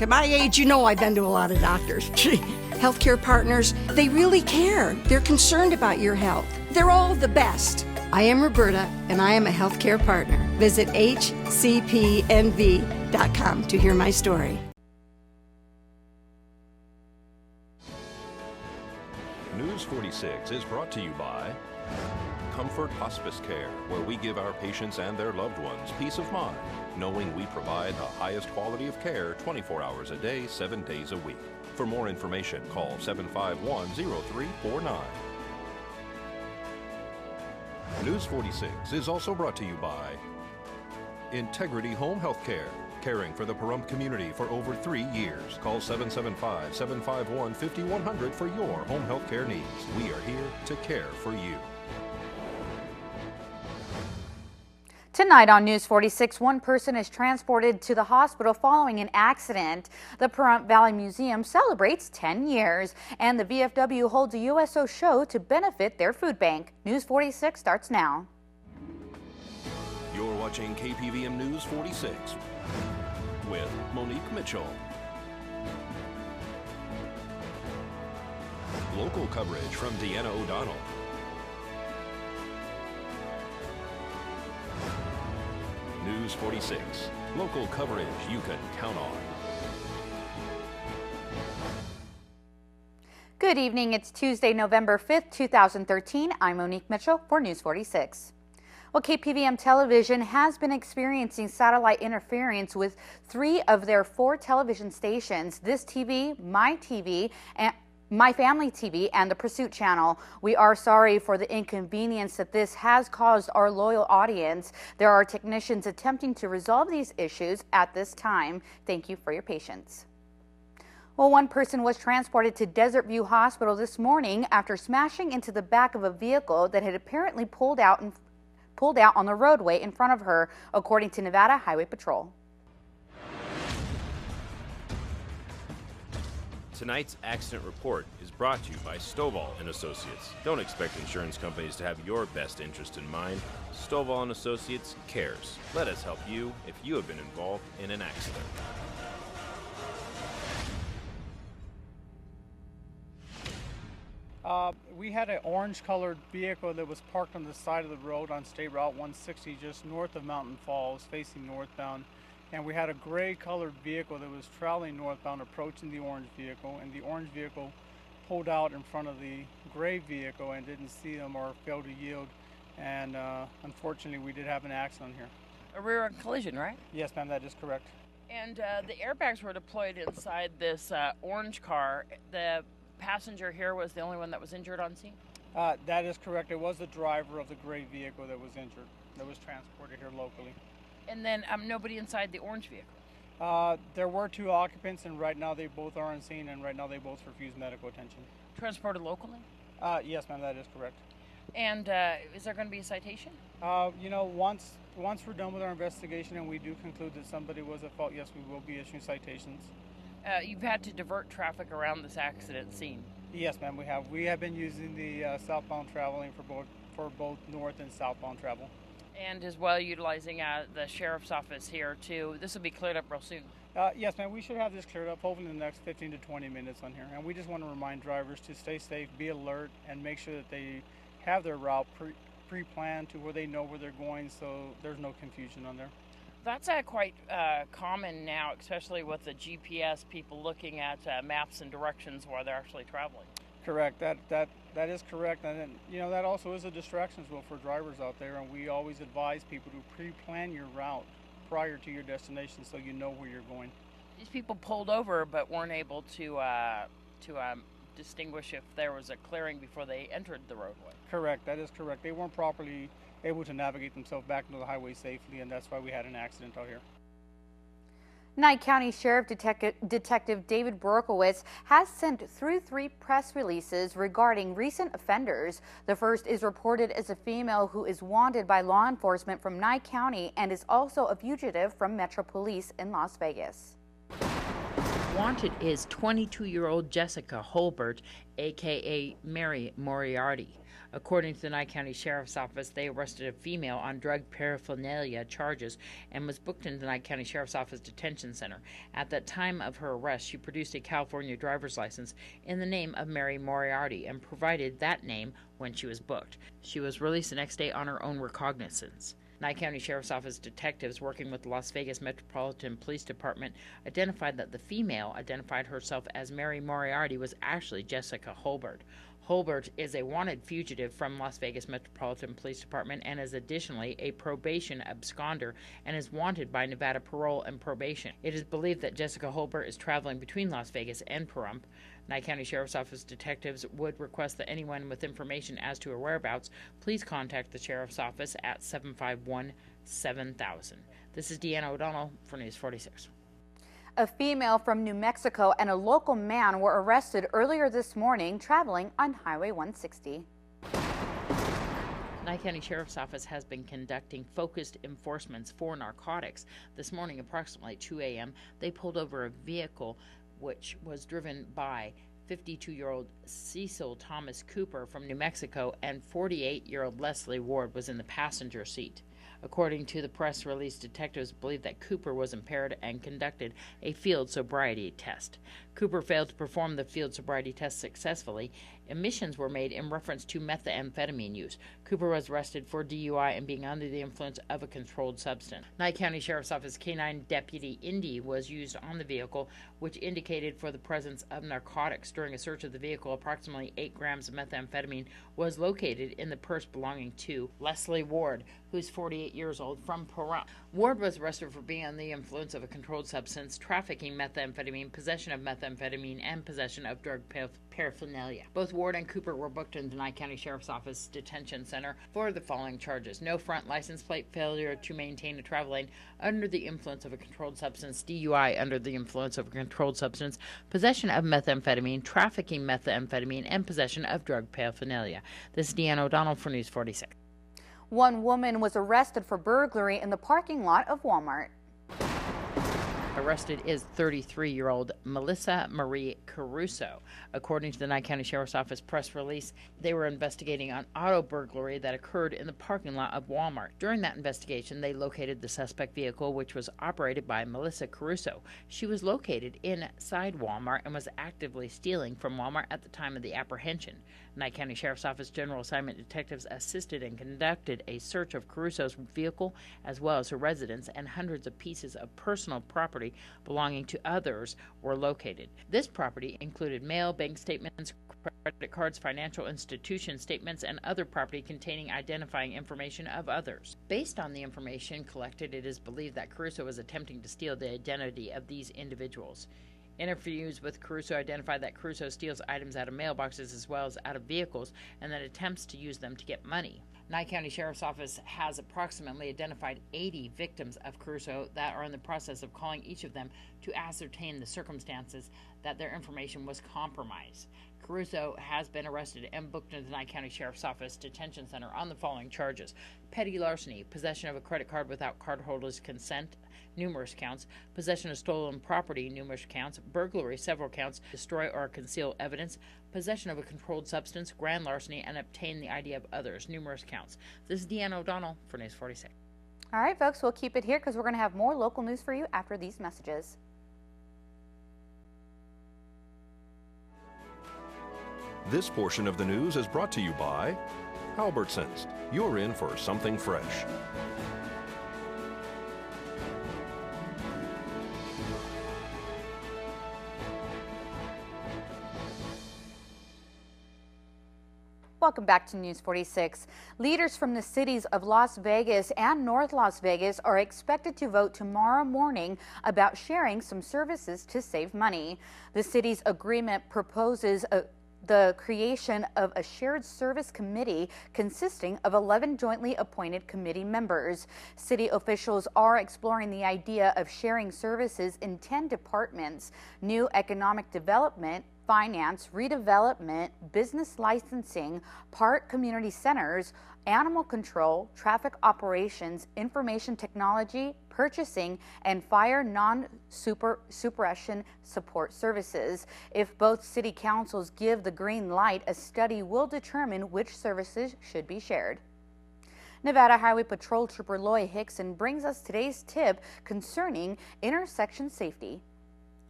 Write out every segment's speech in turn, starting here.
Look, at my age, you know I've been to a lot of doctors. Healthcare partners, they really care. They're concerned about your health. They're all the best. I am Roberta, and I am a healthcare partner. Visit hcpnv.com to hear my story. News 46 is brought to you by Comfort Hospice Care, where we give our patients and their loved ones peace of mind, knowing we provide the highest quality of care 24 hours a day, 7 days a week. For more information, call 751-0349. News 46 is also brought to you by Integrity Home Health Care, caring for the Pahrump community for over 3 years. Call 775-751-5100 for your home health care needs. We are here to care for you. Tonight on News 46, one person is transported to the hospital following an accident. The Pahrump Valley Museum celebrates 10 years, and the VFW holds a USO show to benefit their food bank. News 46 starts now. You're watching KPVM News 46 with Monique Mitchell. Local coverage from Deanna O'Donnell. News 46, local coverage you can count on. Good evening. It's Tuesday, November 5th, 2013. I'm Monique Mitchell for News 46. Well, KPVM television has been experiencing satellite interference with 3 of their 4 television stations, This TV, My Family TV, and the Pursuit Channel. We are sorry for the inconvenience that this has caused our loyal audience. There are technicians attempting to resolve these issues at this time. Thank you for your patience. Well, one person was transported to Desert View Hospital this morning after smashing into the back of a vehicle that had apparently pulled out on the roadway in front of her, according to Nevada Highway Patrol. Tonight's accident report is brought to you by Stovall & Associates. Don't expect insurance companies to have your best interest in mind. Stovall & Associates cares. Let us help you if you have been involved in an accident. We had an orange-colored vehicle that was parked on the side of the road on State Route 160 just north of Mountain Falls, facing northbound. And we had a gray-colored vehicle that was traveling northbound, approaching the orange vehicle, and the orange vehicle pulled out in front of the gray vehicle and didn't see them or failed to yield. And unfortunately, we did have an accident here. A rear-end collision, right? Yes, ma'am, that is correct. And the airbags were deployed inside this orange car. The passenger here was the only one that was injured on scene? That is correct. It was the driver of the gray vehicle that was injured, that was transported here locally. And then nobody inside the orange vehicle? There were 2 occupants, and right now they both are on scene, and right now they both refuse medical attention. Transported locally? Yes, ma'am, that is correct. And is there going to be a citation? You know, once we're done with our investigation and we do conclude that somebody was at fault, yes, we will be issuing citations. You've had to divert traffic around this accident scene? Yes, ma'am, we have. We have been using the southbound traveling for both north and southbound travel. And as well utilizing the sheriff's office here too. This will be cleared up real soon. Yes, ma'am, we should have this cleared up hopefully in the next 15 to 20 minutes on here. And we just want to remind drivers to stay safe, be alert, and make sure that they have their route pre-planned to where they know where they're going, so there's no confusion on there. That's quite common now, especially with the GPS, people looking at maps and directions while they're actually traveling. Correct. That is correct, and then, you know, that also is a distraction as well for drivers out there. And we always advise people to pre-plan your route prior to your destination, so you know where you're going. These people pulled over, but weren't able to distinguish if there was a clearing before they entered the roadway. Correct. That is correct. They weren't properly able to navigate themselves back into the highway safely, and that's why we had an accident out here. Nye County Sheriff Detective David Borkowitz has sent through 3 press releases regarding recent offenders. The first is reported as a female who is wanted by law enforcement from Nye County and is also a fugitive from Metro Police in Las Vegas. Wanted is 22-year-old Jessica Holbert, aka Mary Moriarty. According to the Nye County Sheriff's Office, they arrested a female on drug paraphernalia charges and was booked into the Nye County Sheriff's Office Detention Center. At the time of her arrest, she produced a California driver's license in the name of Mary Moriarty and provided that name when she was booked. She was released the next day on her own recognizance. Nye County Sheriff's Office detectives working with the Las Vegas Metropolitan Police Department identified that the female identified herself as Mary Moriarty was actually Jessica Holbert. Holbert is a wanted fugitive from Las Vegas Metropolitan Police Department and is additionally a probation absconder and is wanted by Nevada Parole and Probation. It is believed that Jessica Holbert is traveling between Las Vegas and Pahrump. Nye County Sheriff's Office detectives would request that anyone with information as to her whereabouts please contact the Sheriff's Office at 751-7000. This is Deanna O'Donnell for News 46. A female from New Mexico and a local man were arrested earlier this morning traveling on Highway 160. Nye County Sheriff's Office has been conducting focused enforcements for narcotics. This morning, approximately 2 a.m., they pulled over a vehicle which was driven by 52-year-old Cecil Thomas Cooper from New Mexico, and 48-year-old Leslie Ward was in the passenger seat. According to the press release, detectives believe that Cooper was impaired and conducted a field sobriety test. Cooper failed to perform the field sobriety test successfully. Admissions were made in reference to methamphetamine use. Cooper was arrested for DUI and being under the influence of a controlled substance. Nye County Sheriff's Office K-9 Deputy Indy was used on the vehicle, which indicated for the presence of narcotics. During a search of the vehicle, approximately 8 grams of methamphetamine was located in the purse belonging to Leslie Ward, who's 48 years old, from Pahrump. Ward was arrested for being under the influence of a controlled substance, trafficking methamphetamine, possession of methamphetamine, and possession of drug paraphernalia. Both Ward and Cooper were booked in the Nye County Sheriff's Office Detention Center for the following charges: no front license plate, failure to maintain a travel lane under the influence of a controlled substance, DUI under the influence of a controlled substance, possession of methamphetamine, trafficking methamphetamine, and possession of drug paraphernalia. This is Deanna O'Donnell for News 46. One woman was arrested for burglary in the parking lot of Walmart. Arrested is 33-year-old Melissa Marie Caruso. According to the Nye County Sheriff's Office press release, they were investigating an auto burglary that occurred in the parking lot of Walmart. During that investigation, they located the suspect vehicle, which was operated by Melissa Caruso. She was located inside Walmart and was actively stealing from Walmart at the time of the apprehension. Nye County Sheriff's Office General Assignment detectives assisted and conducted a search of Caruso's vehicle as well as her residence, and hundreds of pieces of personal property belonging to others were located. This property included mail, bank statements, credit cards, financial institution statements, and other property containing identifying information of others. Based on the information collected, it is believed that Caruso was attempting to steal the identity of these individuals. Interviews with Caruso identified that Caruso steals items out of mailboxes as well as out of vehicles and then attempts to use them to get money. Nye County Sheriff's Office has approximately identified 80 victims of Caruso that are in the process of calling each of them to ascertain the circumstances that their information was compromised. Caruso has been arrested and booked into the Nye County Sheriff's Office Detention Center on the following charges: petty larceny, possession of a credit card without cardholder's consent, numerous counts, possession of stolen property, numerous counts, burglary, several counts, destroy or conceal evidence, possession of a controlled substance, grand larceny, and obtain the ID of others, numerous counts. This is Deanna O'Donnell for News 46. All right, folks, we'll keep it here because we're going to have more local news for you after these messages. This portion of the news is brought to you by Albertsons. You're in for something fresh. Welcome back to News 46. Leaders from the cities of Las Vegas and North Las Vegas are expected to vote tomorrow morning about sharing some services to save money. The city's agreement proposes the creation of a shared service committee consisting of 11 jointly appointed committee members. City officials are exploring the idea of sharing services in 10 departments: new economic development, finance, redevelopment, business licensing, park community centers, animal control, traffic operations, information technology, purchasing, and fire non-suppression support services. If both city councils give the green light, a study will determine which services should be shared. Nevada Highway Patrol Trooper Loy Hickson brings us today's tip concerning intersection safety.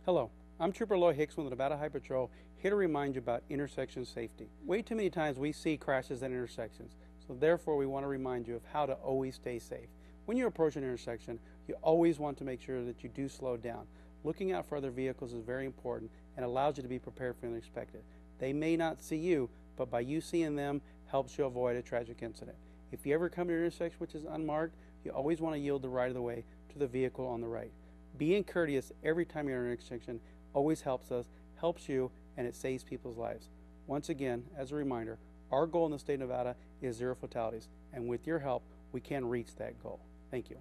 Hello, I'm Trooper Loy Hickson with the Nevada Highway Patrol, here to remind you about intersection safety. Way too many times we see crashes at intersections, so therefore we want to remind you of how to always stay safe. When you approach an intersection, you always want to make sure that you do slow down. Looking out for other vehicles is very important and allows you to be prepared for the unexpected. They may not see you, but by you seeing them helps you avoid a tragic incident. If you ever come to an intersection which is unmarked, you always want to yield the right of the way to the vehicle on the right. Being courteous every time you're in an intersection always helps us, helps you, and it saves people's lives. Once again, as a reminder, our goal in the state of Nevada is 0 fatalities, and with your help, we can reach that goal. Thank you.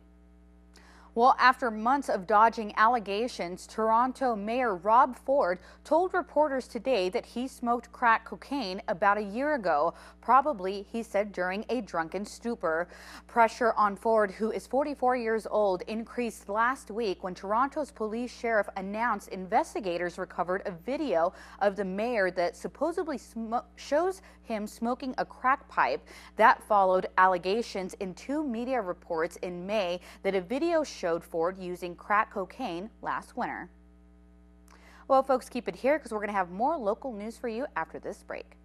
Well, after months of dodging allegations, Toronto Mayor Rob Ford told reporters today that he smoked crack cocaine about a year ago, probably, he said, during a drunken stupor. Pressure on Ford, who is 44 years old, increased last week when Toronto's police sheriff announced investigators recovered a video of the mayor that supposedly shows him smoking a crack pipe. That followed allegations in 2 media reports in May that a video showed Ford using crack cocaine last winter. Well, folks, keep it here because we're going to have more local news for you after this break.